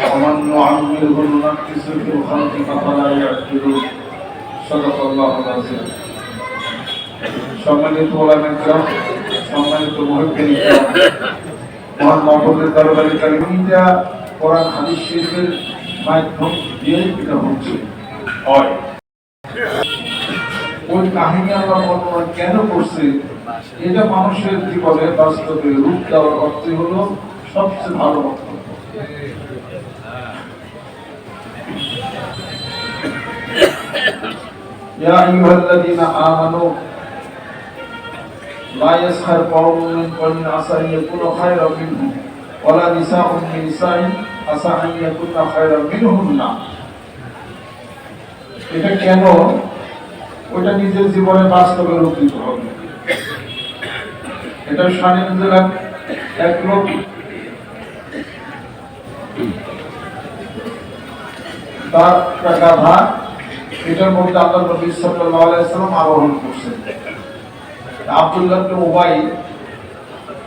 ومن نعمره ننكسه في الخلق فلا يعقلون صدق الله العظيم সম্মানিত ওলামায়ে কেরাম সম্মানিত মুহিব্বিন কেরাম মহান মাহবুবের দরবারে কালিমা কোরআন হাদিস শরীফের মাধ্যম দিয়ে এটা হচ্ছে হয় ওই কাহিনী আমরা বর্ণনা কেন করছি এটা মানুষের জীবনে বাস্তবে রূপ দেওয়ার অর্থ হলো সবচেয়ে ভালো বক্তব্য। ইয়া আইয়ুহাল্লাযীনা আমানু লা ইয়াসখার কওমুন মিন কওমিন আসা আন ইয়াকুনু খায়রাম মিনহুম ওয়ালা নিসাউন মিন নিসাইন আসা আন ইয়াকুননা খায়রাম মিনহুন্না। এটা কেন? ওটা নিজের জীবনে বাস্তবে রূপ দিতে হবে। এটা স্বাধীনতার এক লোক তার গাধা, এটার মধ্যে আল্লাহ নবী সাল্লাল্লাহু আলাইহি ওয়াসাল্লাম আরোহণ করছেন। আব্দুল্লাহ ইবনে উবাই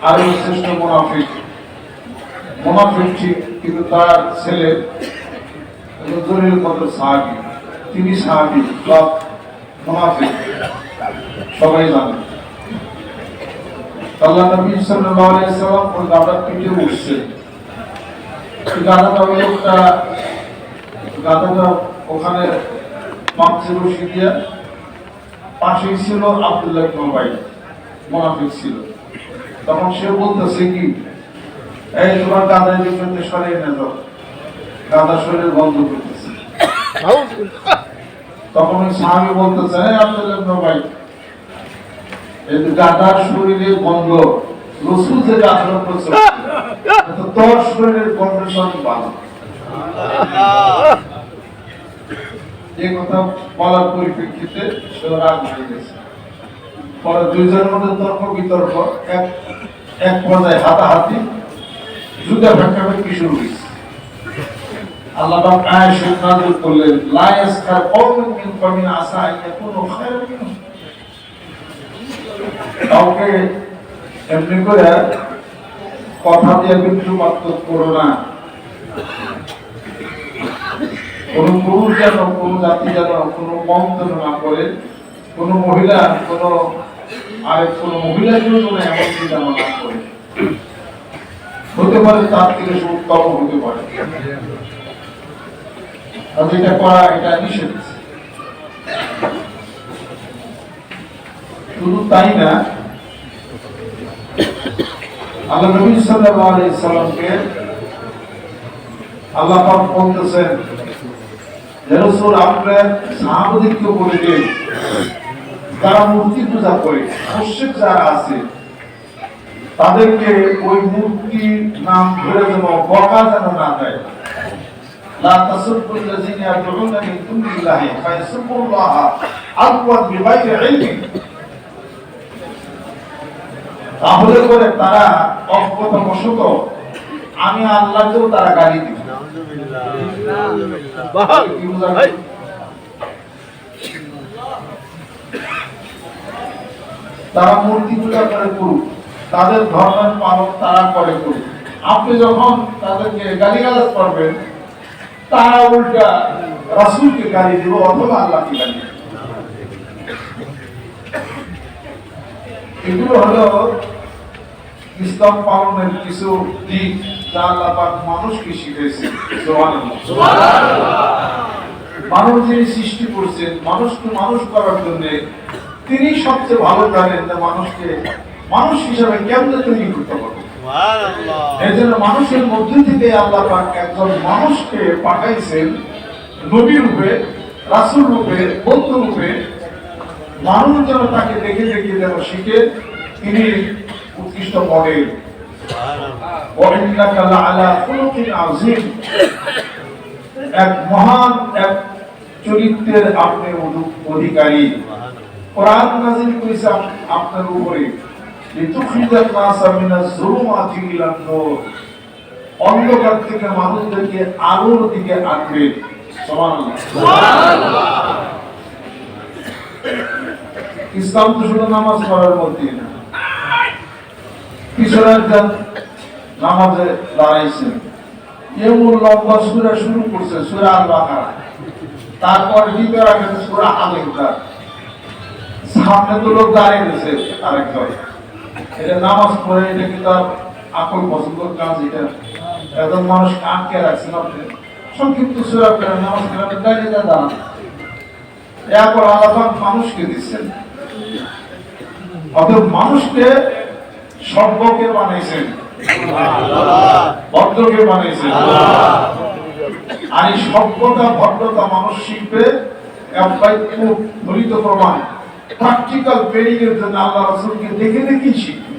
আরো শ্রেষ্ঠ মুনাফিক ঠিক, কিন্তু তার ছেলে জলিল কদর সাহাবী, তিনি সাহাবী প্লাস মুনাফিক, সবাই জানেন। আল্লাহ নবী সাল্লাল্লাহু আলাইহি ওয়াসাল্লাম ওই গাধার পিঠে উঠছে। গাধাটা ওখানে মাংসে বসে দিয়ে পাশেই ছিল আব্দুল্লাহ ইবনে উবাই, মুনাফিক ছিল। তখন সে বলতেছে কি, এই তোমার গাধার দিকে সরিয়ে নিয়ে যাও, গাধার শরীরে গন্ধ করতেছে। তখন ওই সাহাবী বলতেছে, আব্দুল্লাহ ইবনে উবাই, এই গাধার শরীরে গন্ধ রাসূল থেকে আচরণ করছে, তোর শরীরের গন্ধ সব ভালো। এই কথা বলার পরিপ্রেক্ষিতে সে রাগ হয়ে গেছে। পরে দুইজনের মধ্যে তর্ক বিতর্ক, এক পর্যায়ে হাতাহাতি, যুদ্ধ ভাগাভাগি শুরু হয়েছে। আল্লাহ পাক আয়াত নাযিল করলেন, লা ইয়াসখার কওমুন মিন কওমিন আসা আন ইয়াকুনু খায়রাম মিনহুম। কাউকে এমনি করে কথা দিয়ে বিদ্রুপাত্ম করো না। কোন পুরুষ যেন, কোন জাতি যেন কোন মন্তব্য না করে, কোন মহিলা কোন মহিলার জন্য এমন চিন্তা না করে। হতে পারে তার থেকে উত্তম হতে পারে, আর যেটা করা এটা নিষেধ। শুধু তাই না, আল্লাহ নবী সাল্লাল্লাহু আলাইহি ওয়াসাল্লামকে আল্লাহ পাক বলতেছেন, হে রাসূল, আপনার সাহাবাদেরকে বলে দিন যারা মূর্তি পূজা করে, মুশরিক যারা আছে, তাদেরকে ওই মূর্তির নাম ধরে যেন বকা যেন না দেয়। লা তাসুবুল লাযিনা ইয়াদউনা মিন দুনিল্লাহি ফায়াসুবুল্লাহা আদওয়ান বিগাইরি ইলমিন। তাহলে করে তারা অজ্ঞতাবশত আমি আল্লাহকেও তারা গালি দিবে। তারা মূর্তি পূজা করে করুক, তাদের ধর্মের পালন তারা করে করুক। আপনি যখন তাদেরকে গালিগালাজ করবেন, তারা উল্টা রাসূলকে গালি দিব অথবা আল্লাহকে গালি দিব। এগুলো হলো ইসলাম পালনের কিছু দিক যা আল্লাহ পাক মানুষকে শিখিয়েছেন। সুবহানাল্লাহ। মানুষ যিনি সৃষ্টি করছেন মানুষকে মানুষ করার জন্য, তিনি সবচেয়ে ভালো জানেন যে মানুষকে মানুষ হিসাবে কেমনে তৈরি করতে পারবে। এই জন্য মানুষের মধ্যে থেকে আল্লাহ পাক একজন মানুষকে পাঠাইছেন নবী রূপে, রাসূল রূপে, বন্ধু রূপে। মানুষ যেন তাকে দেখে দেখে যেন শিখে, তিনি উৎকৃষ্ট মডেল। এক মহান এক চরিত্রের আপনি অধিকারী। কোরআন নাযিল করেছে আপনার উপরে, লিতুখরিজান নাসা মিনাজ যুলুমাতি ইলান নূর, অন্ধকার থেকে মানুষদেরকে আলোর দিকে আনবে। সুবহানাল্লাহ, সুবহানাল্লাহ। ইসলাম তো শুধু নামাজ পড়ার মধ্যে না, পিছনে একজন নামাজে দাঁড়াইছেন, এমন লম্বা সূরা শুরু করছে, সূরা আল বাকারা, তারপর ভিতরে আছে সূরা আল ইমরান। সামনে তো লোক দাঁড়িয়ে গেছে আরেকজন, এটা নামাজ পড়ে, এটা কি তার আকল পছন্দের কাজ? এটা একজন মানুষ আটকে রাখছেন আপনি সংক্ষিপ্ত সূরা পড়ে নামাজ পড়ে দাঁড়িয়ে দাঁড়ান। এরপর আল্লাহ মানুষকে দিচ্ছেন, অতএব মানুষকে সভ্যকে বানাইছেন, ভদ্রকে বানাইছেন। আর এই সভ্যতা ভদ্রতা মানুষ শিখবে খুব দলিত প্রমাণ, প্র্যাকটিক্যাল ট্রেনিং এর জন্য আল্লাহ রাসূলকে দেখে দেখেই শিখবে।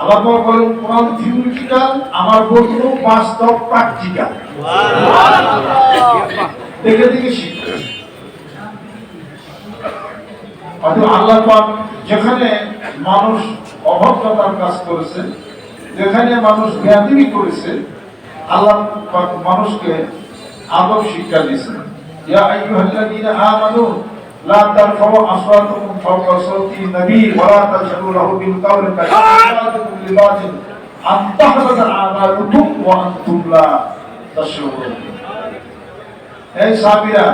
আল্লাহ বলেন কোরআন থিওরিটিক্যাল, আমার বলবো বাস্তব প্র্যাকটিক্যাল, দেখে দেখে শিখবে। অথবা আল্লাহ পাক যেখানে মানুষ অভদ্রতার কাজ করেছে, যেখানে মানুষ বেয়াদবি করেছে, আল্লাহ পাক মানুষকে আদব শিক্ষা দিয়েছেন। ইয়া আইয়ুহাল্লাযীনা আমানু লা তারফাউ আসওয়াতাকুম ফাওকা সাওতি নবী ওয়া লা তাজহারু লাহু বিল কাওলি কাযআলিকুম লিবাযিন আন তাহবাতা আমালুকুম ওয়া আনতুম লা তাশউরুন। এই সাহাবীরা,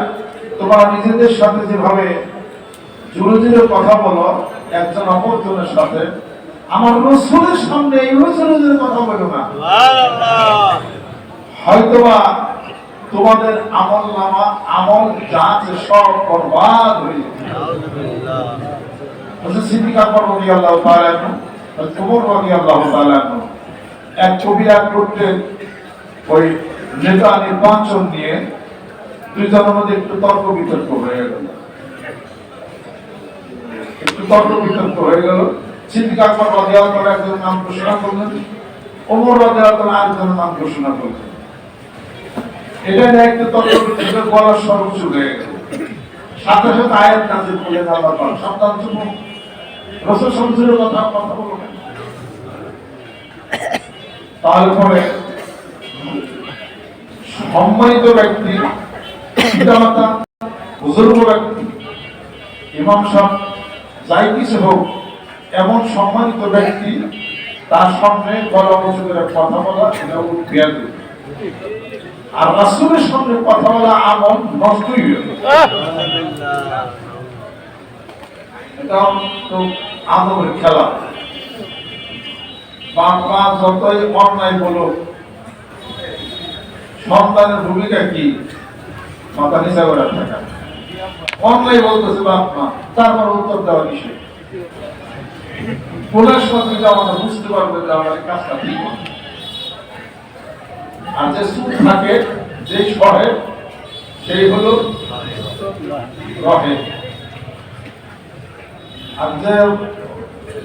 তোমরা নিজেদের সাথে যেভাবে জোরে জোরে কথা বলো একজন অপরজনের সাথে, আমার রাসূলের সামনে এইভাবে জোরে জোরে কথা বলো না, হয়তোবা তোমাদের আমল নামা আমল যা আছে সব বরবাদ হয়ে যাবে। সিদ্দিক আকবর রাদিয়াল্লাহু তাআলা আনহু, ওমর রাদিয়াল্লাহু তাআলা আনহু এক কবিরা করতেন, ওই নেতা নির্বাচন নিয়ে দুইজনের মধ্যে একটু তর্ক বিতর্ক হয়ে গেল। সিদ্দিক আকবর রাদিয়াল্লাহু তাআলা একজনের নাম ঘোষণা করলেন, ওমর রাদিয়াল্লাহু তাআলা আরেকজনের নাম ঘোষণা করলেন। এটা নিয়ে একটু তর্ক বিতর্ক বলার সর্বোচ্চ হয়ে গেল। সাথে সাথে আয়াত নাযিল করলেন আল্লাহ পাক, সাবধান যুবক, রাসূল সাল্লাল্লাহু আলাইহি কথা বলো না। তারপরে সম্মানিত ব্যক্তি, পিতামাতা, বুজুর্গ ব্যক্তি, ইমাম সাহেব, যাই কিছু হোক, এমন সম্মানিত ব্যক্তি তার সামনে গলা উঁচু করে কথা বলা, এটা বেয়াদবি। আর রাসূলের সামনে কথা বলা আমল নষ্টই হয়ে গেল। এটা তো আদবের খেলা। বাবা যতই অন্যায় বলুক, সন্তানের ভূমিকা কি? মাথা নিচা করে থাকা। অন্যায় বলতেছে বাপ মা, তারপর উত্তর দেওয়া নিষেধ। পুলিশ মন্ত্রীটা আমাদের বুঝতে পারবে যে আমাদের কাজটা ঠিক। আর যে সুদ থাকে, যে সহে, সেই হলো রহে। আর যে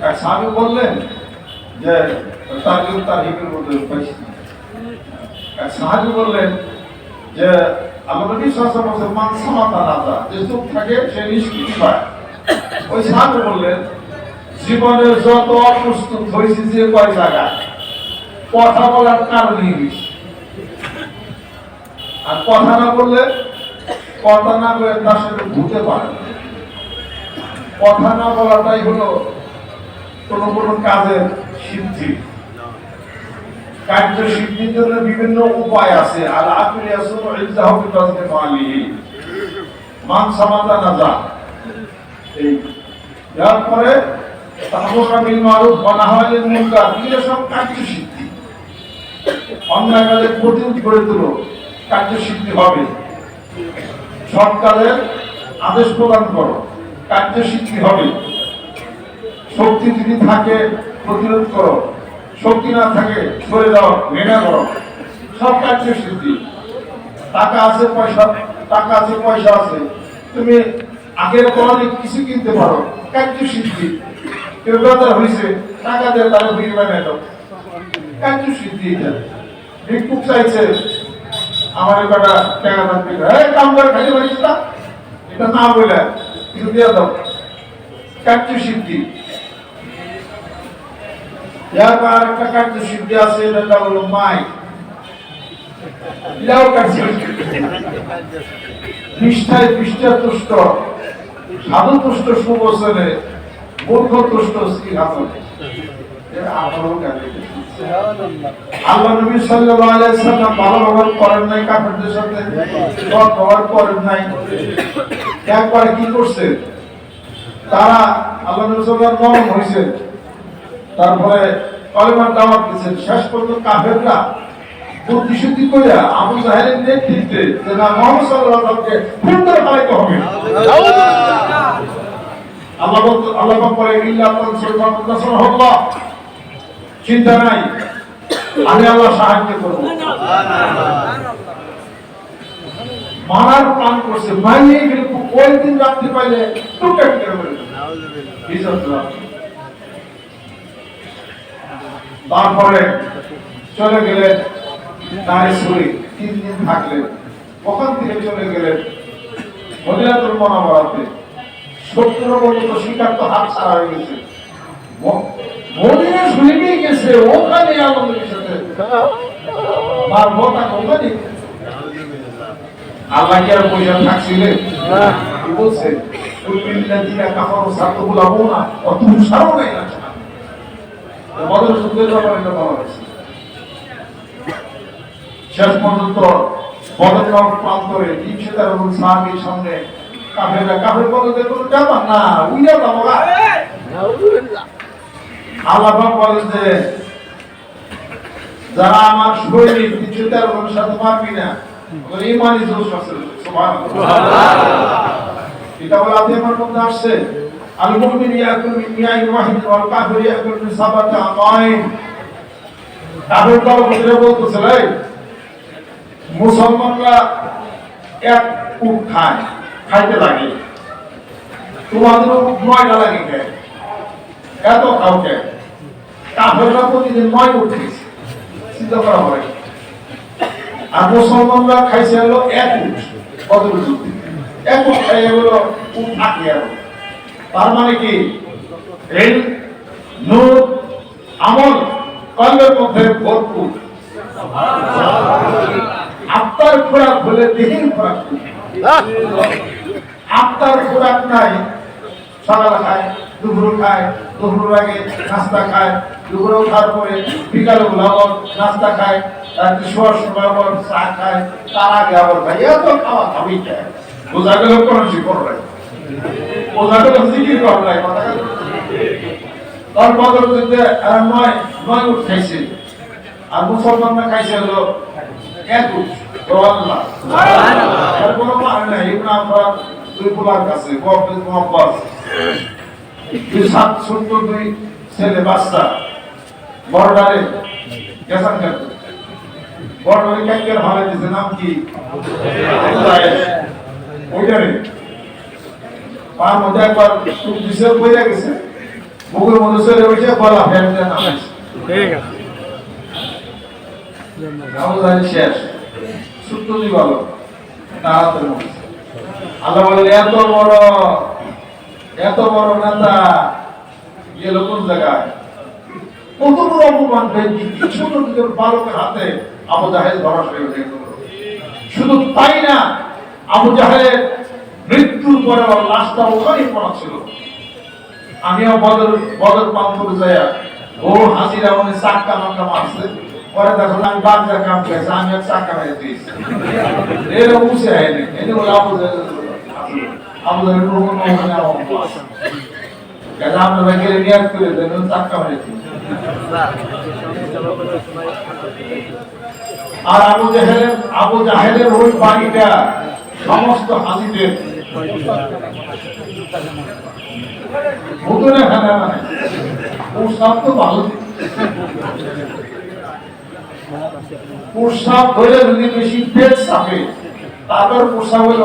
এক সাহাবী বললেন যে তারহিবের মধ্যে এক সাহাবী বললেন যে আল্লাহ নবী সাল্লাল্লাহু আলাইহি ওয়াসাল্লাম মান সামাতা নাজা, যে চুপ থাকে সে নিষ্কৃতি পায়। ওই সাহাবী বললেন, জীবনের যত অপ্রস্তুত হয়েছে যে কয় জায়গায় কথা বলার কারণেই বেশি। আর কথা না বললে, কথা না বলে তার সাথে ঘুরতে পারে না। কথা না বলাটাই হলো কোন কাজের সিদ্ধি। কার্য সিদ্ধির জন্য বিভিন্ন উপায় আছে। আর আপনি মান সামাতা নাজা, এই তারপরে তাহমিল মারুফ ওয়া নাহয়ি আনিল মুনকার, এগুলো সব কার্য সিদ্ধি। অন্যায় কাজের প্রতিরোধ করে তুলো, কার্য সিদ্ধি হবে। সৎ কাজের আদেশ প্রদান করো, কার্য সিদ্ধি হবে। শক্তি যদি থাকে প্রতিরোধ করো, শক্তি না থাকে সরে যাও, ঘৃণা করো, সব কার্য সিদ্ধি। টাকা আছে, পয়সা আছে, তুমি আগের পরে কিছু কিনতে পারো, কার্য সিদ্ধি। কেউ বেকার হয়েছে, টাকা দিয়ে তারা বিক্রি বানাই দাও, কার্য সিদ্ধি। এটা ভিক্ষুক চাইছে, আমার বেটা টাকা দাম দিবে, কাম করে খাইতে পারিস না, এটা না বলে কিছু দিয়ে দাও, কার্য সিদ্ধি। এরপর একটা কার্য সিদ্ধি আছে, এটা হলো মাইক। এটাও কার্য পৃষ্ঠায় তুষ্ট, সাধু তুষ্ট সুবচনে, মূর্খ তুষ্ট শ্রী হাসনে। আমারও কার্য আল্লাহ নবী সাল্লাল্লাহু আলাইহি ওয়াসাল্লাম ভালো ব্যবহার করেন নাই কাফেরদের সাথে, সৎ ব্যবহার করেন নাই। একবার কি করছে, তারা আল্লাহ নবী সাল্লাল্লাহু আলাইহি ওয়াসাল্লাম হইছে, তারপরে কলেমার দাওয়াত দিয়েছেন। শেষ পর্যন্ত কাফেররা বুদ্ধিশুদ্ধি কইরা আবু জাহেলের নেতৃত্বে যে না মুহাম্মদ সাল্লাল্লাহু আলাইহি ওয়াসাল্লামকে খুন করে ফেলাইতে হবে। আল্লাহ বলে ইল্লা তানসুরুল্লাহ, চিন্তা নাই, আমি আল্লাহ সাহায্য করব। মারার প্ল্যান করছে, মারিয়ে গেলে ওই দিন রাত্রি পাইলে টুকটাক করে ফেলবে। তারপরে চলে গেলেন নারীশ্বরী, 3 দিন থাকলেন। ওখান থেকে চলে গেলেন মদিনাতুল মুনাওয়ারাতে। 70 বছর শিকার তো হাত ছাড়া হয়ে গেছে, মদিনা শুনে গেছে, ওখানে আল্লাহর সাথে মার মোটা কোম্পানি। আল্লাহ কি আর পয়সা থাকছিলেন? কি বলছে, কুল্লিল্লাযিনা কাফারু সাতুলাবুনা ওয়া তুশারুনা ইলা জাহান্নাম। বদর যুদ্ধের ব্যাপারে এটা বলা হয়েছে। শেষ পর্যন্ত বদর প্রান্তরে 313 জন সাহাবীর সামনে কাফের বলে দেখো যাবা না, উইয়া যাবো না। আল্লাহ বলেন যে যারা আমার শরীর 313 জনের সাথে মারবি না, ইমানি জোশ আছে। এটা বলে আপনি আমার মধ্যে আসছে, আল মুমিন ইয়াকুল মিন ইয়াইন ওয়াহিদ ওয়াল কাফির ইয়াকুল মিন সাবাতি আমাইন। কাফের দল বলতেছে এই মুসলমানরা এক উট খায়, খাইতে লাগে, তোমাদের 9টা লাগে খায়, এত খাও কে? কাফেররা প্রতিদিন 9 উট খাইছে, চিন্তা করা হয়। আর মুসলমানরা খাইছে হলো 1 উট। বদর যুদ্ধে 1 উট খাইয়ে হলো উট থাকে। আর তার মানে কি, এই নূর আমল কলবের মধ্যে ভরপুর। আত্মার খোরাক হলে দেহের খোরাক, আত্মার খোরাক নাই, সকাল খায়, দুপুর খায়, দুপুর আগে নাস্তা খায়, দুপুরে খাওয়ার পরে বিকালে আবার নাস্তা খায়, রাত্রি শোয়ার সময় আবার চা খায়, তার আগে আবার খায়, এত খাওয়া খাবি খায়। বোঝা গেল কোন শিকড় নাই, বোঝা গেল জিকির কর নাই। তার বদর যুদ্ধে 9 উট খাইছে, আর মুসলমানরা খাইছে হলো 1 উট। আর কোনো মানে নাই। ইবনে আব্বাস 2 পোলার কাছে মুহাব্বাস 2 ছেলে বাচ্চা বর্ডারে গেছেন কেন, বর্ডারে ক্যাঙ্কের ভালো দিয়েছে, নাম কি? ওইটারে পার মধ্যে একবার দিছে, বইয়া গেছে, মুখের মধ্যে চলে উঠে গলা ফেলে দেন। ঠিক আছে, শেষ সূত্রটি বলো তাড়াতাড়ি। আল্লাহ বলেন এত বড় নেতা গেল কোন জায়গায়, কত বড় অপমান পেয়েছি, ছোট বালকের হাতে আবু জাহেল ধরা হয়ে গেল। শুধু তাই না, আবু জাহেলের মৃত্যুর পরে লাশটা ওখানেই পড়া ছিল। আমিও বদর পাম্পুরে যাইয়া ও হাসিরা মনে চাক্কা মাক্কা মারছে, পরে দেখো আমি বাচ্চার কাম পেয়েছে, আমি এক চাক্কা মেরে দিয়েছি। এরা উঠে হয়নি, এটা বলে আবু জাহেলের আমরা গেলে নিয়াত করে দেন চাক্কা মেরেছি। আর আবু জাহেলের ওই বাড়িটা সমস্ত হাজিদের ভুতুরে খানা মানে প্রস্তাব তো ভালো, প্রস্তাব ধরে যদি বেশি পেট চাপে তারপর প্রস্তাব হয়ে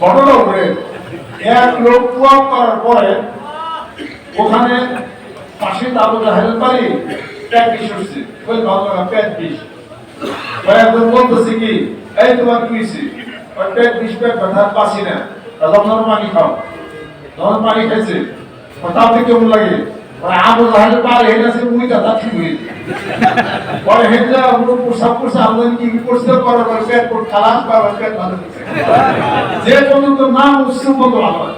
ঘটনা উপরে 1 লোক ওয়াক করার পরে ওখানে পাশে আবু জাহেলের বাড়ি পেট বিষ হচ্ছে, ওই ভাবনা পেট বিষ। একজন বলতেছে কি, এই তোমার কি হয়েছে? পেট বিষ, পেট ব্যথা, পাচ্ছি না, তখন পানি খাও। তখন পানি খাইছে, তাতে কেমন লাগে? আবু জাহেলের পারে হেঁটেছে, মুইটা তা ঠিক হয়েছে। পরে হেঁটে প্রসাব করছে, আমাদের কি করছে করার পরে পেট খালাস পাওয়ার পেট ভালো হয়েছে। যে পর্যন্ত নাম উৎসব মতো ভালো হয়।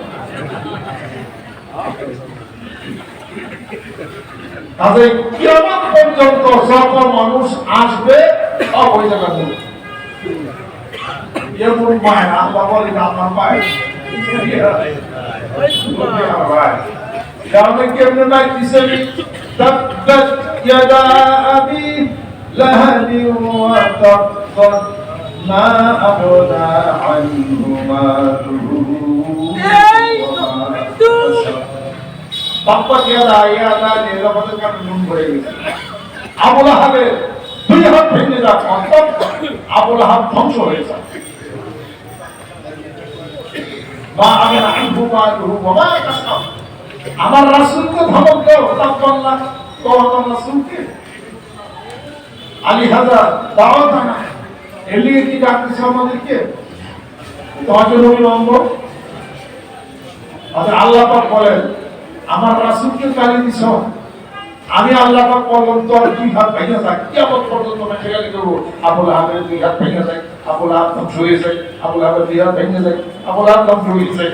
কাজে কিয়ামত পর্যন্ত যত মানুষ আসবে সব ওই জায়গায় মূল এমন পায় না আল্লাহ বলে আমার পায় কেমনে নাই দিছেন তাব্বাত ইয়াদা আবি লাহাবি ওয়া তাব্বাত মা আবনা আনহু মালুহু তাব্বাত ইয়াদা ইয়াদা নিরাপদে কান মন পড়ে গেছে আবু লাহাবের দুই হাত ভেঙে যাক অন্তত আবু লাহাব ধ্বংস হয়ে যায় মা আবনা আনহু মালুহু ওয়া মা কাসাব আমার রাসূলকে ধমক দাও তাকওয়াল্লাহ তো আমার রাসূলকে আলী হাজার দাওয়াত আনা এলিয়ে কি ডাকতেছে আমাদেরকে তোমার নবী মোহাম্মদ আচ্ছা আল্লাহ পাক বলেন আমার রাসূলকে গালি দিছো আমি আল্লাহ পাক বললাম তোর দুই হাত ভেঙে যায় কিয়ামত পর্যন্ত আমি গালি দেব আবু লাহাবের দুই হাত ভেঙে যায় আবু লাহাব ধ্বংস হয়ে যায় আবু লাহাবের দুই হাত ভেঙে যায় আবু লাহাব ধ্বংস হয়ে যায়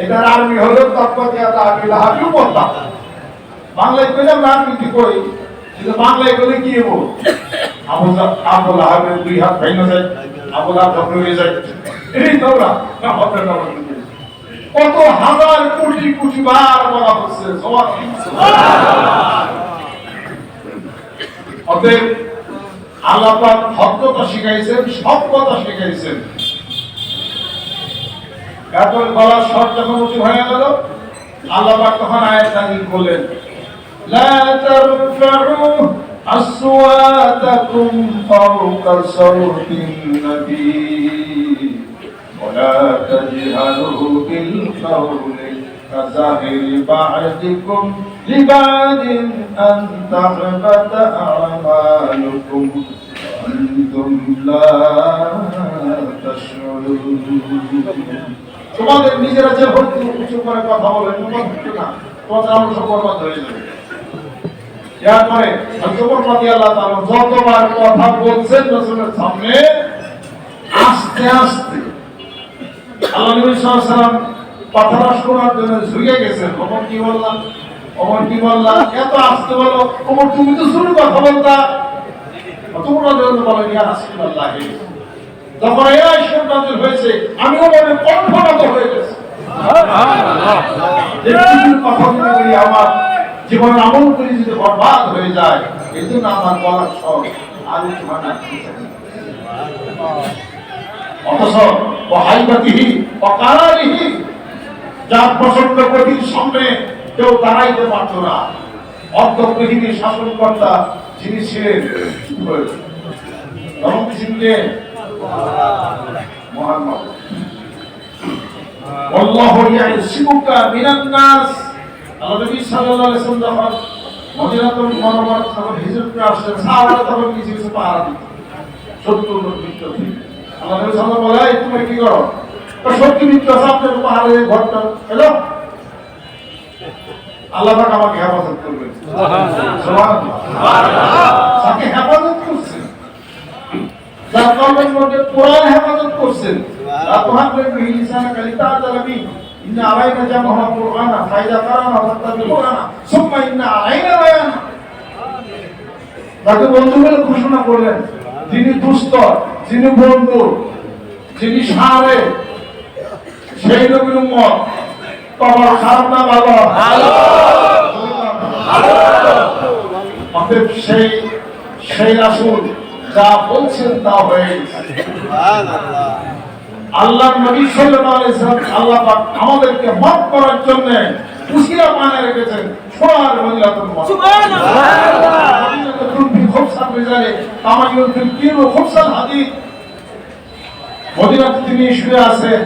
এটার আর্মি হলো তাব্বাত ইয়াদা আবি লাহাবিও বলতাম বাংলায় কইলাম না আমি কি করি কিন্তু বাংলায় বলে কি হবো আবু লাহাবের দুই হাত ভেঙে যায় আবু লাহাব ধ্বংস হয়ে যায় এই তোরা না হবে না কত হাজার কোটি কোটি বার বলা হচ্ছে অতএব আল্লাহ পাক ভদ্রতা শিখাইছেন সভ্যতা শিখাইছেন এরপর গলার স্বর যখন উঁচু হয়ে গেল আল্লাহ পাক তখন আয়াত নাযিল করলেন লা তারফাউ আসওয়াতাকুম ফাওকা সাওতিন নবী ওয়া লা তাজহারু বিল কাওলি কাযাহির বা'দিকুম লিবাদিন আন তাহবাতা আমালুকুম আনতুম লা তাশউরুন তোমাদের নিজেরা যে ভক্তি উঁচু করে কথা বলে তোমার না তোমাদের আমরা সব বরবাদ হয়ে যাবে এরপরে হযরত রাদিয়াল্লাহু তাআলা যতবার কথা বলছেন রাসূলের সামনে আস্তে আস্তে আল্লাহ নবী সাল্লাল্লাহু আলাইহি ওয়াসাল্লাম কথাটা শোনার জন্য ঝুঁকে গেছেন ওমর কি বললা এত আস্তে বলো ওমর তুমি তো শুরু কথা বলতা তোমরা যখন বলেন ইয়া রাসূলুল্লাহ যখন এই আয়াত নাযিল হয়েছে আমি ওমরের কণ্ঠনত হয়ে গেছি এই কথা বলে আমার জীবন আমল করে যদি বরবাদ হয়ে যায় এজন্য আমার গলার স্বর আর উঁচু হয় না অথচ ওয়াহাইবাতিহি ওয়াকারারিহি যার প্রচন্ড গতির সামনে কেউ দাঁড়াইতে পারত না অর্ধপৃথিবীর শাসনকর্তা যিনি ছিলেন ছিলেন মুহাম্মদ আল্লাহু ইয়াসিমুকা মিনান নাস আল্লাহ নবী সাল্লাল্লাহু আলাইহি ওয়াসাল্লাম যখন মদিনাতুল মুনাওয়ারা থেকে হিজরত করে আসলেন সাহাবারা তখন কিছু কিছু পাহারা দিত 70 লোক মিত্র আল্লাহ নবী সাল্লাল্লাহু আলাইহি ওয়াসাল্লাম বলে তুমি কি করো তো 70 মিত্র আপনাদের পাহাড়ে ঘরটা হ্যালো আল্লাহ পাক আমাকে হেফাজত করবেন সুবহানাল্লাহ তাকে হেফাজত করছেন যার কলমের মধ্যে কোরআন হেফাজত করছেন আপনার বিলিসানা কালিতা তালাবি ইন্না আলাইনা জামাহু কুরআনা ফাইদা কারানা ফাত্তাবি কুরআনা সুম্মা ইন্না আলাইনা বায়ানা তাকে বন্ধু বলে ঘোষণা করলেন যিনি দুষ্ট যিনি বন্ধু যিনি সারে সেই নবীর উম্মত তোমার খারাপ না ভালো অতএব সেই রাসূল যা বলছেন তা হয়ে আল্লাহর নবী সাল্লাল্লাহু আলাইহি ওয়াসাল্লাম আল্লাহ পাক আমাদেরকে মাফ করার জন্য উসিলা বানায় রেখেছেন সোনার মদিনাতুল মুনাওয়ারা সুবহানাল্লাহ মদিনাতুল ফি খুবসান রিজালে তামাইয়ুল ফিল খুবসান হাদিস মদিনাতে তিনি শুয়ে আছেন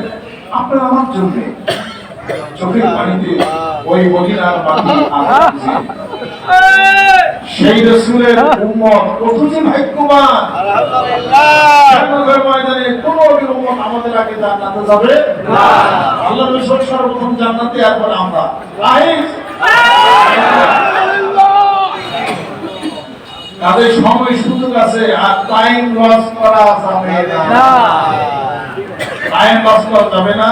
আপনার আমার জন্য চোখের পানিতে ওই মদিনার মাটি আসছে সেই রাসূলের উম্মত কত যে ভাগ্যবান আলহামদুলিল্লাহ কিয়ামতের ময়দানে কোন উম্মত আমাদের আগে জান্নাতে যাবে না আল্লাহর রাসূল সর্বপ্রথম জান্নাতে এরপর আমরা রাইট তাদের সময় সুযোগ আছে আর টাইম লস করা যাবে না টাইম লস করা যাবে না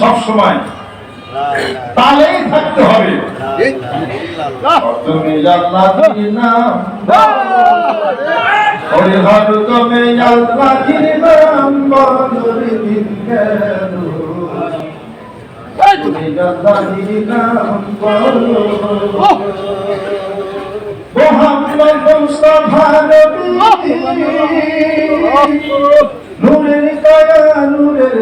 সব সময় তালেই থাকতে হবে তুমি আল্লাহর নাম ওরে হর তুমি আল্লাহর নাম বলরে দিন গেল তুমি আল্লাহর নাম বলো মোহাম্মদ মুস্তাফা নবী নূরের কায়া নূরের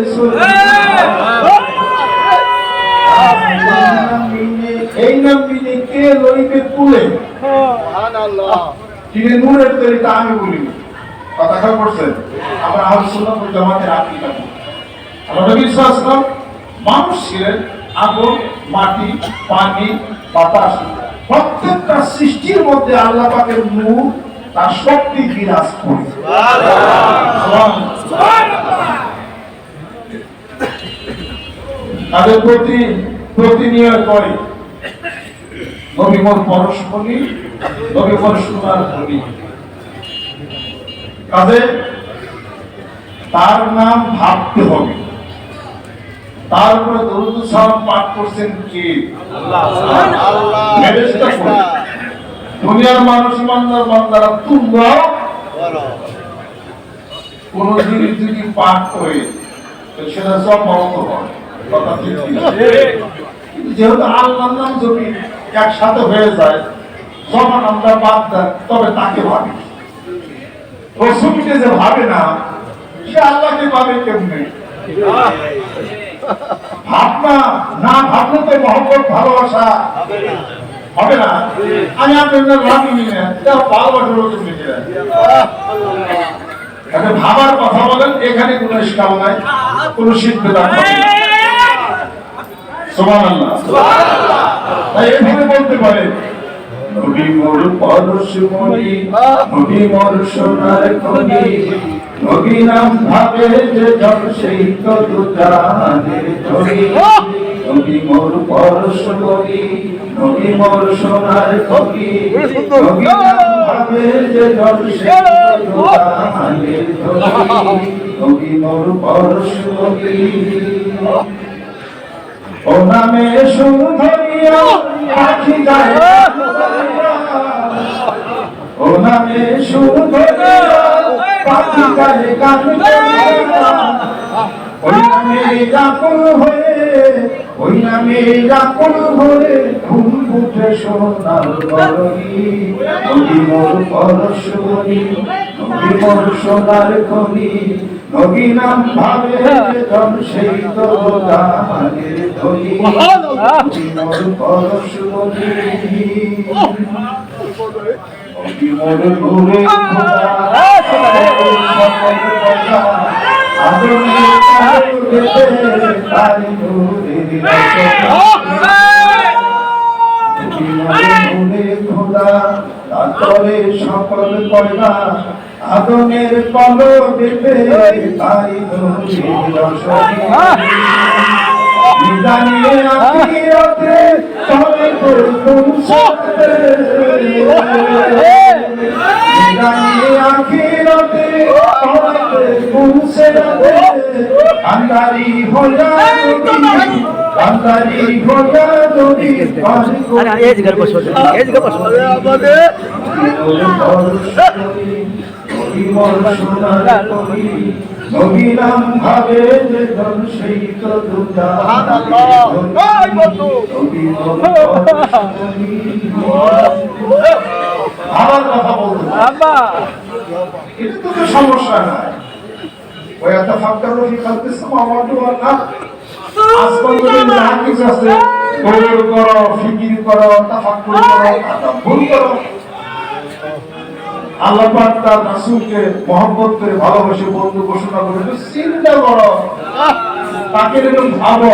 এই নাম বিনে কে লইবে কুলে তিনি নূরের তৈরি তা আমি বলি কথা খেয়াল করছেন আমরা আহলে সুন্নাত ওয়াল জামাতের আকীদা আমরা নবী সাল্লাল্লাহু আলাইহি ওয়াসাল্লাম মানুষ ছিলেন আগুন মাটি পানি বাতাস প্রত্যেকটা সৃষ্টির মধ্যে আল্লাহ পাকের নূর তার শক্তি বিরাজ করে তাদের প্রতিনিয়ত করে নবী মোর পরশমণি নবী মোর সোনার খনি কাজে তার নাম ভাবতে হবে তার উপরে দরুদ সালাম পাঠ করছেন কে আল্লাহ ফেরেশতা করে দুনিয়ার মানুষ ইমানদার বান্দারা তোমরা কোন জিনিস যদি পাঠ করে সেটা সব বন্ধ হয় কথা ঠিক কিন্তু যেহেতু আল্লাহর নাম যদি একসাথে হয়ে যায় যখন আমরা বাদ দেন তবে তাকে ভাবি রসুলকে যে ভাবে না সে আল্লাহকে ভাবে কেমনে ভাবনা না ভাবলে তো মহব্বত ভালোবাসা হবে না আমি আপনার ভাবি না ভালোবাসা রসুল লিখে ভাবার কথা বলেন এখানে কোন ইসলাম নাই কোন সিদ্ধতা নাই সুবহানাল্লাহ তাই এভাবে বলতে পারে নবী মোর পরশমণি নবী মোর সোনার খনি নবী নাম ভাবে যে জন সেই কত জানের ধনি নবী মোর পরশমণি নবী মোর সোনার খনি নবী নাম ভাবে যে জন সেই কত জানের ধনি নবী মোর পরশমণি ও নামে সুধরিয়া পাখি যায় ও নামে সুধরিয়া পাখি যায় গান ওই নামে রাকুল হয়ে ওই নামে রাকুল হয়ে ফুল ফুটে সোনার বরণী নবী মোর পরশমণি নবী মোর সোনার খনি নবী নাম ভাবে জন সেই তো জানের ধনি নবী মোর পরশমণি নবী মোর নূরে খোদা আদমে কারুতে তাই নূরের নবী মোর নূরে খোদা তারপরে সকল কয়লা আদমের কলবেতে তাই নূরের রশনি নিদানে আখিরাতে তবে পৌঁছাতে নিদানে আখিরাতে তবে পৌঁছাতে কান্দারি হইয়া নবী কান্দারি হইয়া নবী আরে এই জায়গার বসো এই জায়গার বসো আমাদের নবী মোর সোনার খনি নবী নাম ভাবে যে জন সেই তো সুবহানাল্লাহ ওই বন্ধু নবী মোর পরশমণি আমার কথা বলুন আব্বা এটা তো সমস্যা নাই ওই এত ফাক্কারু ফি খালকিস সামাওয়াতি ওয়াল আরদ আসমান জমিন যা কিছু আছে গৌর করো ফিকির করো তাফাক্কুর করো তাদাব্বুর করো আল্লাহ পাক তার রাসূলকে মহব্বত করে ভালোবাসে বন্ধু ঘোষণা করে চিন্তা করো তাকে এরকম ভাবো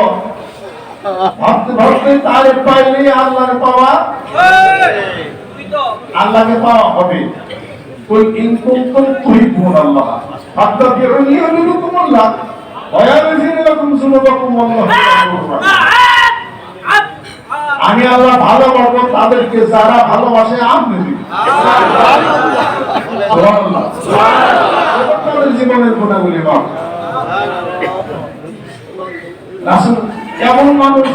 ভাবতে ভাবতে তারে পাইলে আল্লাহর পাওয়া আল্লাহকে পাওয়া হবে কুল ইন কুনতুম তুহিব্বুনাল্লাহ ফাত্তাবিউনি ইউহিব্বুকুমুল্লাহ ওয়া ইয়াগফির লাকুম যুনুবাকুম ওয়াল্লাহু গফুরুর রাহিম আমি আল্লাহ ভালোবাসবো তাদেরকে যারা ভালোবাসে আপনি দিবেন সুবহানাল্লাহ সুবহানাল্লাহ জীবনের গুণাবলী বাপ রাসূল এমন মানুষ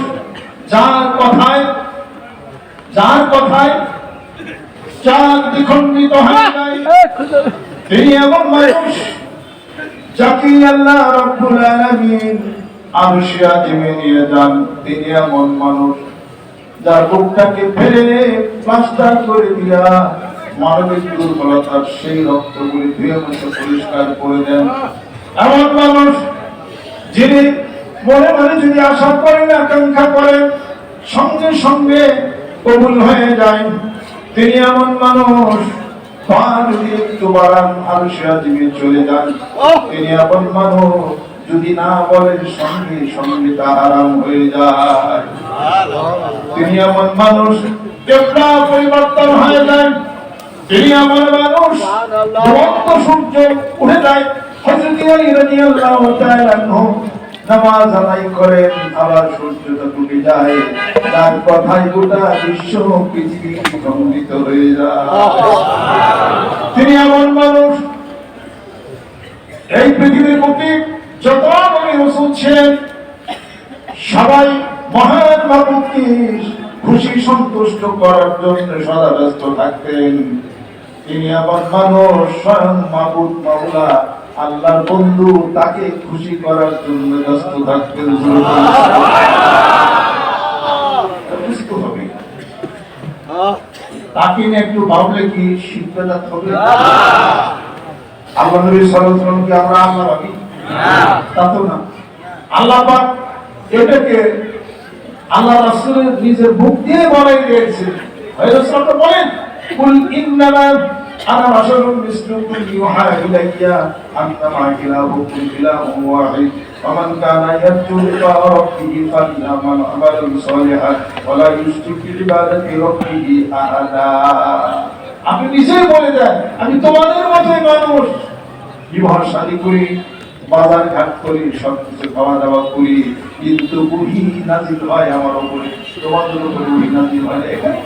যার কথায় যার কথায় চাঁদ দ্বিখণ্ডিত হয়ে যায়, তিনি এমন মানুষ যাকে আল্লাহ রাব্বুল আলামিন আরশে আজিমে নিয়ে যান। তিনি এমন মানুষ যার বুকটাকে ফেলে প্লাস্টার করে দিয়া মানবিক দুর্বলতার সেই রক্তগুলি ধুয়ে মুছে পরিষ্কার করে দেন। এমন মানুষ যিনি মনে মনে যদি আশা করেন, আকাঙ্ক্ষা করেন, সঙ্গে সঙ্গে কবুল হয়ে যায়। তিনি এমন মানুষ পা যদি একটু বাড়ান আরশে আজিমে চলে যান। তিনি এমন মানুষ যদি না বলেন সঙ্গে সঙ্গে তা আরাম হয়ে যায়। তিনি এমন মানুষ কেবলা পরিবর্তন হয়ে যায়। তিনি এমন মানুষ দুরন্ত সূর্য উঠে যায়। হযরত আলী রাদিয়াল্লাহু তাআলা আনহু নামাজ আদায় করেন, আবার সূর্যটা ডুবে যায়। তার কথাই গোটা বিশ্ব পৃথিবী খণ্ডিত হয়ে যায়। তিনি এমন মানুষ, এই পৃথিবীর বুকে যত নবী রাসূল ছিলেন সবাই মহান মাবুদকে খুশি সন্তুষ্ট করার জন্য সদা ব্যস্ত থাকতেন। তিনি এমন মানুষ স্বয়ং মাবুদ মাওলা আল্লাহর বন্ধু তাকে খুশি করার জন্য ব্যস্ত থাকতেন। তাকে নিয়ে একটু ভাবলে কি শিখতে হবে? আল্লাহ নবী সাল্লাল্লাহু আলাইহি ওয়াসাল্লামকে আমরা আল্লাহ ভাবি? তা তো না। আল্লাহ পাক এটাকে আল্লাহ রাসূলের নিজের মুখ দিয়ে বলাই দিয়েছেন। রাসূল তো বলেন, কুল ইন্নামা আনা বাশারুম মিসলুকুম ইউহা ইলাইয়া আন্নামা ইলাহুকুম ইলাহুন ওয়াহিদ ওয়া মান কানা ইয়ারজু লিকা রাব্বিহি ফালইআমাল আমালান সালিহান ওয়া লা ইউশরিক বিইবাদাতি রাব্বিহি আহাদা। আপনি নিজেই বলে দেন, আমি তোমাদের মতোই মানুষ, বিবাহ শাদী করি, বাজার ঘাট করি, সবকিছু খাওয়া দাওয়া করি, কিন্তু ওহী নাযিল হয় আমার উপরে, তোমাদের উপরে ওহী নাযিল হয় এখানে।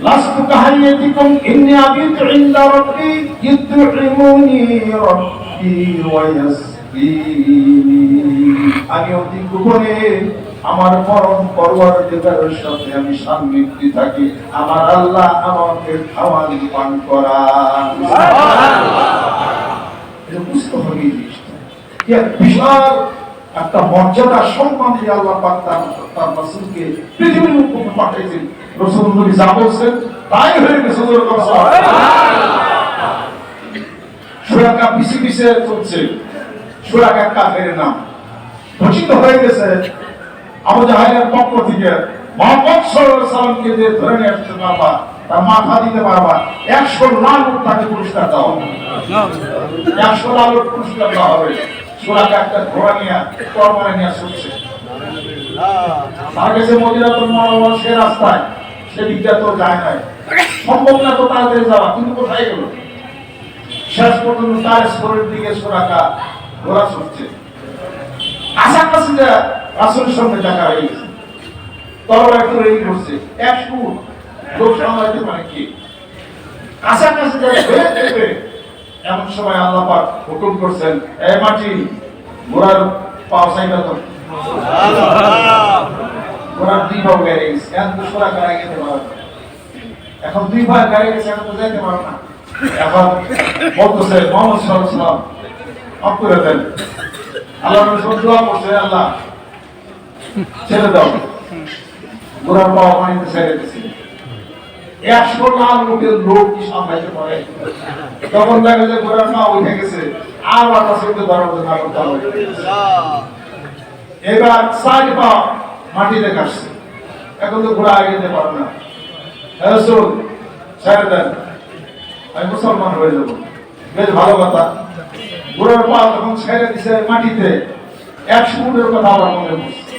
লাস্তু কাহাইয়াতিকুম ইন্নী আবিতু ইনদা রাব্বি ইউতঈমুনি রাব্বি ওয়া ইয়াসকিনি। আমি অতি গোপনে আমার পরম পরওয়ারদিগারের সাথে আমি সান্নিধ্যে থাকি, আমার আল্লাহ আমাকে খাওয়ান পান করান। এটা বুঝতে হবে জিনিসটা যে বিশাল একটা মর্যাদা সম্মান দিয়ে আল্লাহ পাক তার রাসূলকে পৃথিবীর উপরে পাঠিয়েছেন। রাসূল নবী যা বলছেন তাই হয়ে গেছে। সুরাকা পিছে পিছে চলছে, সুরাকা কাফের নাম ঘোষিত হয়ে গেছে। আবু জাহেলের পক্ষ থেকে মুহাম্মদ সাল্লাল্লাহু আলাইহি সাল্লামকে যে ধরে নিয়ে আসতে পারবা, তার মাথা দিতে পারবা, 100 লাখ টাকা পুরস্কার দেওয়া হবে। 100 লাখ পুরস্কার দেওয়া হবে। সুরাকা একটা ঘোড়া নিয়ে তরবারি নিয়ে ছুটছে। তার কাছে মদিনাতুল মুনাওয়ারা সে রাস্তায়, সেদিকটা তো যায় নাই, সম্ভব না তো তাড়াতাড়ি যাওয়া, কিন্তু কোথায় গেল? শেষ পর্যন্ত তার স্পোরের দিকে সুরাকা ঘোড়া ছুটছে। কাছাকাছি যা রাসূলের সঙ্গে দেখা হয়ে গেছে, তরবারি একটু রেডি করছে। 100 লোক সামলাইতে পারে কি? কাছাকাছি যা দেবে, এমন সময় আল্লাহ পাক হুকুম করছেন, এই মাটি ঘোড়ার পাও সাইডা তো ঘোড়ার 2 ভাগ গাড়ি গেছে, এখন তো সোরা গাড়ি যেতে পারবে। এখন 2 ভাগ গাড়ি গেছে, এখন তো যেতে পারবে না। এখন বলতেছে মুহাম্মদ সাল্লাল্লাহু আলাইহি ওয়াসাল্লাম মাফ করে দেন। আল্লাহ রাসূল দোয়া করছে, আল্লাহ ছেড়ে দাও। ঘোড়ার পাও পানিতে ছেড়ে দিয়েছে। 100 লাখ লোকের লোক কি সামলাইতে পারে? তখন দেখা যায় ঘোড়ার পা উঠে গেছে, আর বাতাস করতে দরজা না করতে হবে। এবার সাইড পা মাটিতে কাটছে, এখন তো ঘোড়া আগে যেতে পারে না। রাসূল ছেড়ে দেন, আমি মুসলমান হয়ে যাব। বেশ ভালো কথা। ঘোড়ার পা যখন ছেড়ে দিছে মাটিতে, 100 ফুটের কথা আবার মনে পড়ছে।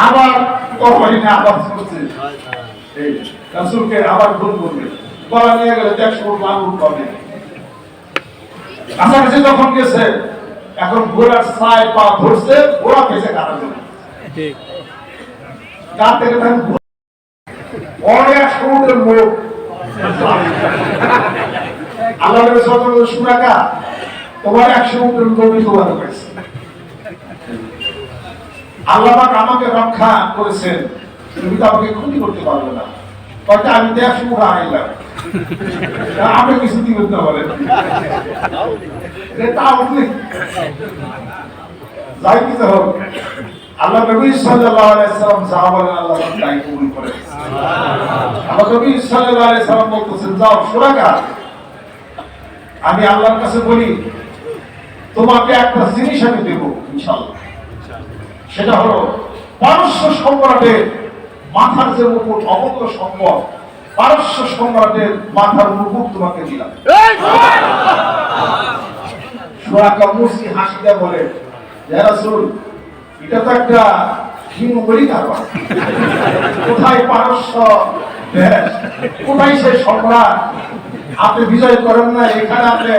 আবার তরবারি নিয়ে আবার করছে, রাসূলকে আবার ভুল করবে, গলা নিয়ে গেলে 100 ফুট লাভ পাবে। কাছাকাছি যখন গেছে, এখন ঘোড়ার ছায় পা ধরছে, ঘোড়া পেছে কাটার জন্য। গা থেকে অনেক 100 ফুটের মুখ। আল্লাহ রাসূল সুরাকা তোমার 100 ফুটের নবী তোমার কাছে আল্লাহ পাক আমাকে রক্ষা করেছেন, তুমি তো আমাকে ক্ষতি করতে পারবে না। কয়টা আমি দেশ পুরা আইলাম, আপনি কিছু দিবেন না বলেন, এটা আপনি যাই কিছু হোক। আল্লাহ নবী সাল্লাল্লাহু আলাইহি সাল্লাম যা বলেন আল্লাহ তাই কবুল করেন। আল্লাহ নবী সাল্লাল্লাহু আলাইহি সাল্লাম বলতেছেন, যাও শুরাকা, আমি আল্লাহর কাছে বলি তোমাকে একটা জিনিস আমি দেব ইনশাআল্লাহ, সেটা হলো পারস্য সম্রাটের মাথার যে মুকুট, অমূল্য সম্পদ, পারস্য সম্রাটের মাথার মুকুট তোমাকে দিলাম। শুরাকা মুসকি হাসি দিয়ে বলে, ইয়া রাসূল, এটা তো একটা হিমবলি কারবার, কোথায় পারস্য দেশ, কোথায় সেই সম্রাট, আপনি বিজয় করেন না, এখানে আপনি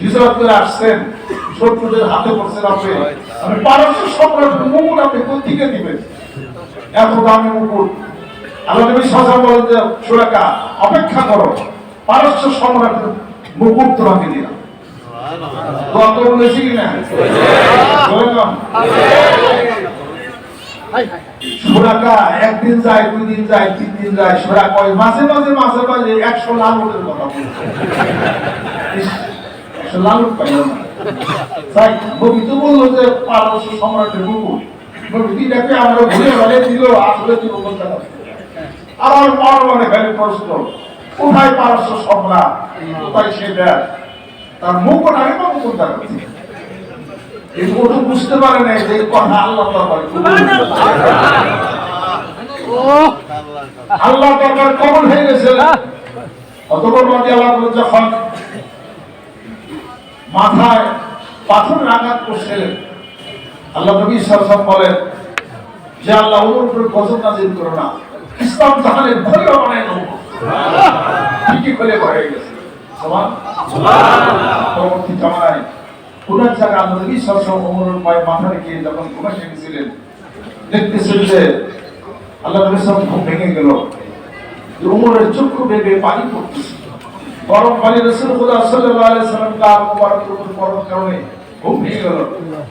হিজরত করে আসছেন, শত্রুদের হাতে পড়ছেন, আপনি পারস্য সম্রাটের মুকুট আপনি কোথেকে দিবেন, এত দামি মুকুট? আল্লাহ নবী সাল্লাল্লাহু আলাইহি ওয়াসাল্লাম বলেন যে শুরাকা, অপেক্ষা করো, পারস্য সম্রাটের মুকুট তোমাকে দিলাম। দোয়া তো বলেছি কিনা? বললাম শুরাকা একদিন যায়, 2 দিন যায়, 3 দিন যায়, শুরাকা মাঝে মাঝে 100 লালুটের কথা বলছে, 100 লালুট পাইল না। তাই নবী তো বললো যে পারস্য সম্রাটের মুকুট, নবী দিটাকে আমারও ঘুরে বলে দিল, আসলে কি বলতে না, আমার মনে ফেলে প্রশ্ন, কোথায় পারস্য সম্রাট, কোথায় সে দেশ, তার মুকুট আমি পাবো কোন জায়গা থেকে? এই ওটা বুঝতে পারে না যে কথা আল্লাহ দরবার, আল্লাহ দরবার কবুল হয়ে গেছে। অতঃপর রাদিয়াল্লাহু আনহু যখন মাথায় পাথর আঘাত করছিলেন, আল্লাহ নবী সাল্লাল্লাহু আলাইহি ওয়াসাল্লাম বলেন যে আল্লাহ ওর উপর গজব নাযিল করো না, ইসলাম জাহানের খলিফা বানায় নাও। ঠিকই খলিফা হয়ে গেছে, সুবহানাল্লাহ। পরবর্তী জামানায় কোন জায়গায় আল্লাহ নবী সাল্লাল্লাহু আলাইহি ওয়াসাল্লাম ওমরের পায়ে মাথা রেখে যখন ঘুমাতে গেছিলেন, দেখতেছেন যে আল্লাহ নবী সাল্লাল্লাহু আলাইহি ওয়াসাল্লাম ঘুম ভেঙে গেল, ওমরের চক্ষু বেয়ে পানি পড়তেছে, গরম পানি রাসূলুল্লাহ সাল্লাল্লাহু আলাইহি ওয়াসাল্লাম তার মুবারকের উপর পড়ার কারণে ঘুম ভেঙে গেল।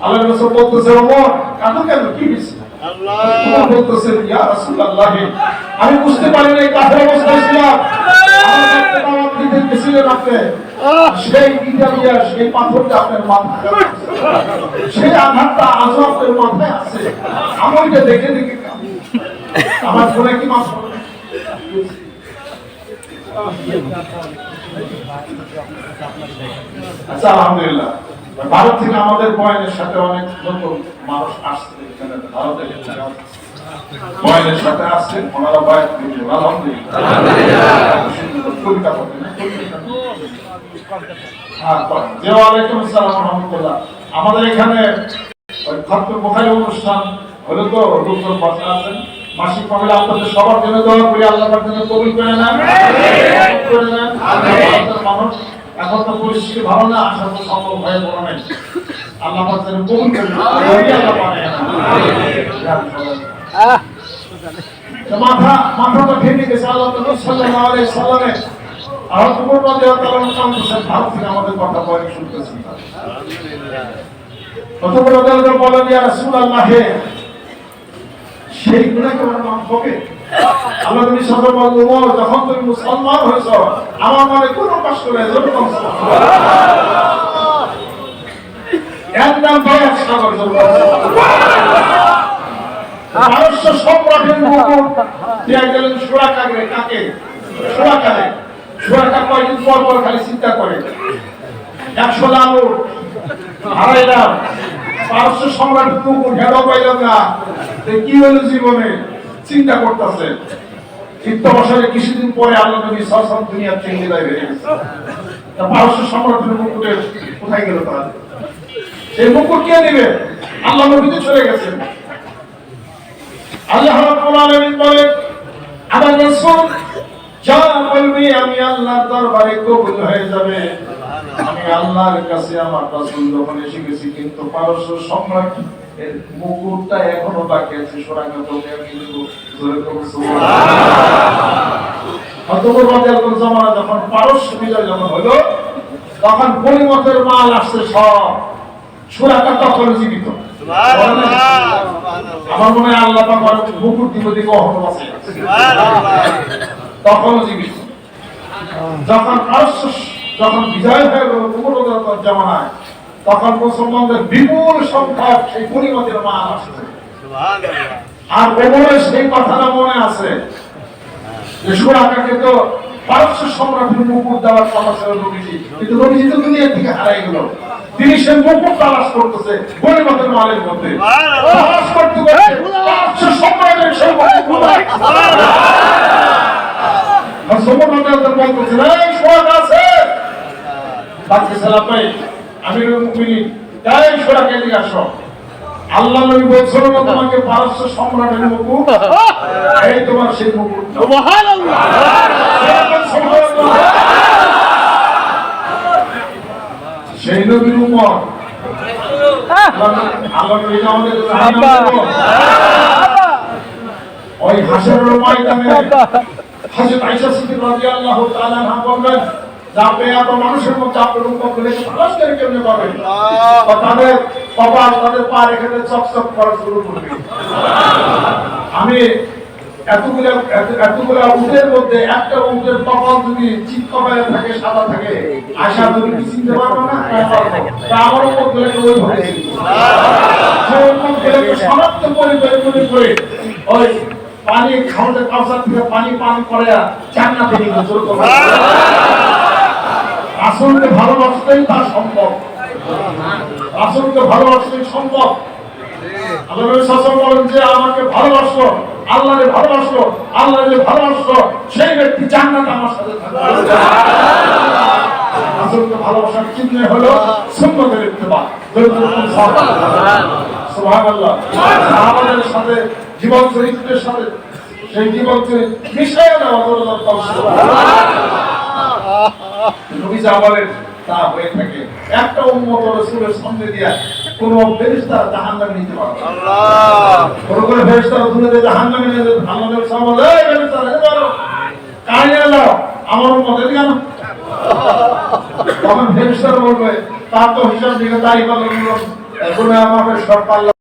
আল্লাহ নবী সাল্লাল্লাহু আলাইহি ওয়াসাল্লাম বলতেছে, ওমর কাঁদো কেন, কি হয়েছে? আল্লাহ বলতেছেন, ইয়া রাসূলুল্লাহ, আমি বুঝতে পারি না কাফের অবস্থায় ছিলাম, আমাকে দাওয়াত দিতে গেছিলেন আপনি, সেই ইটালিয়া সেই পাথরটা আপনার মাথায়, সেই আঘাতটা আজও আপনার মাথায় আছে, আমাকে দেখে দেখে আমার ফোনে কি মাফ করবেন? আচ্ছা, আলহামদুলিল্লাহ, ভারত থেকে আমাদের বয়ানের সাথে অনেক নতুন মানুষ আসছে, এখানে ভারতের বয়ানের সাথে আসছেন, ওনারা বয়ান দিচ্ছেন, আলহামদুলিল্লাহ। আমাদের এখানে অনুষ্ঠান হলো তো, লোকজন বসা আছেন, মাসিক মহিলা আপনাদের সবার জন্য দোয়া করি, আল্লাহ পাক যেন কবুল করে নেন, করে নেন। মানুষ এখন তো পরিস্থিতি ভালো না, আশা তো সম্ভব হয়ে পড়া নাই, আল্লাহ পাক যেন কবুল করে নেন, মাথাটা ভেঙে গেছে। আল্লাহ নবী সাল্লাল্লাহু আলাইহি সাল্লামের আর তোমার মধ্যে ভারত থেকে আমাদের কথা বলে শুনতেছি, অতঃপর আল্লাহ বলেন, ইয়া রাসূলুল্লাহ, সেই গুনাহ তোমার মাফ হবে? আল্লাহ নবী সাল্লাল্লাহু আলাইহি ওয়াসাল্লাম বলেন, যখন তুমি মুসলমান হয়েছো আমার মনে কোনো কষ্ট নেই, একদম বয়াস সাগর পারস্য সম্রাটের মুকুট দিয়ে গেলেন শুরাকাকে, কাকে? শুরাকাকে। শুরাকা কয়েকদিন পর পর খালি চিন্তা করে, 100 লালুট হারাইলাম, পারস্য সম্রাটের মুকুট হেঁটো পাইলাম না, কি হলো জীবনে, চিন্তা করতেছে। চিত্তাবসারে কিছুদিন পরে আল্লাহ নবী সাল্লাল্লাহু আলাইহি ওয়াসাল্লাম দুনিয়া থেকে বিদায় হয়ে গেছে। পারস্য সম্রাটের মুকুটের কোথায় গেল তারা? সেই মুকুট কে নেবে? আল্লাহ নবী তো চলে গেছেন। আল্লাহ রাব্বুল আলামিন বলেন, আমার রাসূল যা বলবে আমি আল্লাহর দরবারে কবুল হয়ে যাবে। আমি আল্লাহর কাছে আমার পছন্দ যখন এসে গেছি, কিন্তু পারস্য সম্রাট এর মুকুটটা এখনো বাকি আছে, সোনাকে তোকে আমি দেব, জোরে করে সুবহানাল্লাহ। অতঃপর রাদিয়াল্লাহু জামানা যখন পারস্য বিজয় যখন হলো, তখন গনিমতের মাল আসছে সব, শুরাকা তখন জীবিত। আমার মনে হয় আল্লাহ পাক আমার মুকুট দিব দিকে অহন আছে তখনও জীবিত। যখন বিজয় হয়ে গেল মুকুটদাতার জামানায়, তখন মুসলমানদের বিপুল সংখ্যক সেই গনিমতের মাল আসছে। আর ওমরের সেই কথাটা মনে আছে যে সুরাকাকে তো পারস্য সম্রাটের মুকুট দেওয়ার কথা ছিল নবীজি, কিন্তু নবীজি তো দুনিয়া থেকে হারাই গেল। তিনি সে মুকুট তালাশ করতেছে গনিমতের মালের মধ্যে, তালাশ করতে করতে পারস্য সম্রাটের সেই মুকুট বলতেছে এই সুরাক আছে বাচ্চা সালাম ভাই আমিরুল মুমিনিন তাই সুরাক এদিকে আসো। আল্লাহ নবী বলছেন তোমাকে পারস্য সম্রাটের মুকুট, এই তোমার সেই মুকুট। সুবহানাল্লাহ সেই নবীর উম্মত আল্লাহ নবী আমাদের ওই হাসরের ময়দানে হযরত আয়েশা সিদ্দিকা রাদিয়াল্লাহু তাআলা আনহা বললেন যাবে এত মানুষের মধ্যে আপনার উম্মত গুলো খালাস করে কেমনে পাবেন, তাদের কপাল তাদের পা রেখে চকচক করা শুরু করবে। আমি এতগুলা উটের মধ্যে একটা উটের কপাল যদি চিৎকপায় থাকে সাদা থাকে আশা তুমি কি চিনতে পারবো না? তা আমার উম্মত গুলোকে ওইভাবে সমাপ্ত করে ওই পানি খাওয়াতে কাউসার থেকে পানি পান করে জান্নাতে নিয়ে চলে যাবে। রাসূলকে ভালোবাসতেই তা সম্ভব, রাসূলকে ভালোবাসতেই সম্ভব। আল্লাহ নবী সাল্লাল্লাহু আলাইহি ওয়াসাল্লাম বলেন যে আমাকে ভালোবাসো, আল্লাহকে ভালোবাসো, আল্লাহকে ভালোবাসো, সেই ব্যক্তি জান্নাতে আমার সাথে থাকবে। রাসূলকে ভালোবাসার চিহ্ন হলো সুন্নতের ইত্তেবা। সুবহানাল্লাহ। সাহাবাদের সাথে জীবন চরিত্রের সাথে সেই জীবন চরিত্র মিশিয়ে দেওয়া দরকার। নবী যা বলেন তা হয়ে থাকে। একটা উম্মত রাসূলের সামনে দিয়া কোন ফেরেশতা জাহান্নামে নিতে পারবে না। আল্লাহ কোন ফেরেশতা তুলে দিয়ে জাহান্নামে নিয়ে যাবে। আল্লাহর সামনে এই ফেরেশতা এবারো কানে নাও আমার উম্মত এদিকে আনো। তখন ফেরেশতা বলবে তার তো হিসাব দিকে তাই বলে গুনাহ মাফের সব পাল্লা